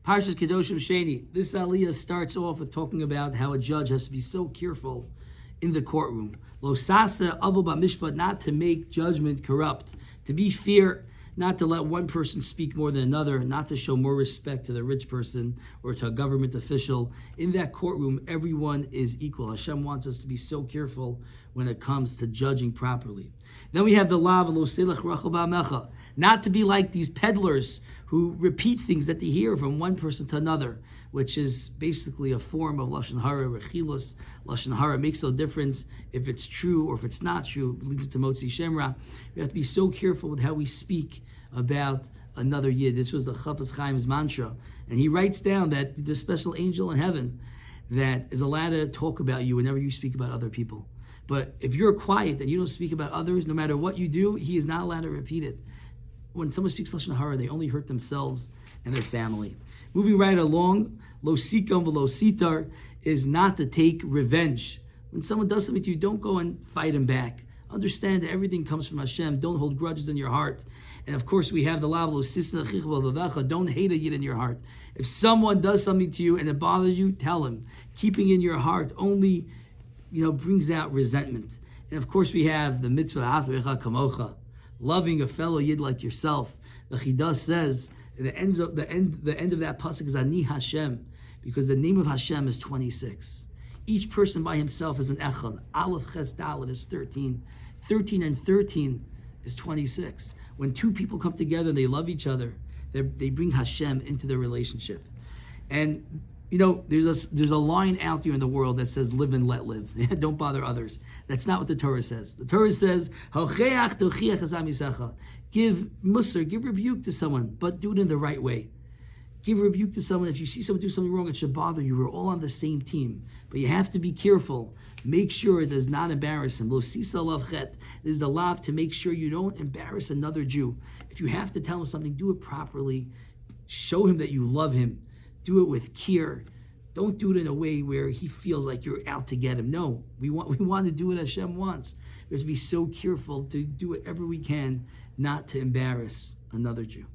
Parshas Kedoshim Sheni. This aliyah starts off with talking about how a judge has to be so careful in the courtroom. Lo sasa avo b'mishpat, not to make judgment corrupt, to be fair, not to let one person speak more than another, not to show more respect to the rich person or to a government official. In that courtroom, everyone is equal. Hashem wants us to be so careful when it comes to judging properly. Then we have the law of lo selech rachel ba'amecha, not to be like these peddlers who repeat things that they hear from one person to another, which is basically a form of Lashon Hara, Kehilas. Lashon Hara makes no difference if it's true or if it's not true. It leads to Motzi Shemra. We have to be so careful with how we speak about another Yid. This was the Chafetz Chaim's mantra. And he writes down that there's a special angel in heaven that is allowed to talk about you whenever you speak about other people. But if you're quiet and you don't speak about others, no matter what you do, he is not allowed to repeat it. When someone speaks Lashon Hara, they only hurt themselves and their family. Moving right along, lo sikam v'lo sitar is not to take revenge. When someone does something to you, don't go and fight him back. Understand that everything comes from Hashem. Don't hold grudges in your heart. And of course, we have the law of lo sisna chicha v'vavecha. Don't hate a yid in your heart. If someone does something to you and it bothers you, tell him. Keeping in your heart only, brings out resentment. And of course, we have the mitzvah ha'afrecha kamocha, loving a fellow yid like yourself. The Chidah says the end of that pasuk is Ani Hashem, because the name of Hashem is 26. Each person by himself is an echad. Aleph Ches Dalet is 13. 13 and 13 is 26. When two people come together and they love each other, they bring Hashem into their relationship. And there's a line out there in the world that says live and let live. Don't bother others. That's not what the Torah says. The Torah says, give musar, give rebuke to someone, but do it in the right way. Give rebuke to someone. If you see someone do something wrong, it should bother you. We're all on the same team. But you have to be careful. Make sure it does not embarrass him. Lo sisa lav chet. There's the lav to make sure you don't embarrass another Jew. If you have to tell him something, do it properly. Show him that you love him. Do it with care. Don't do it in a way where he feels like you're out to get him. No, we want to do what Hashem wants. We have to be so careful to do whatever we can not to embarrass another Jew.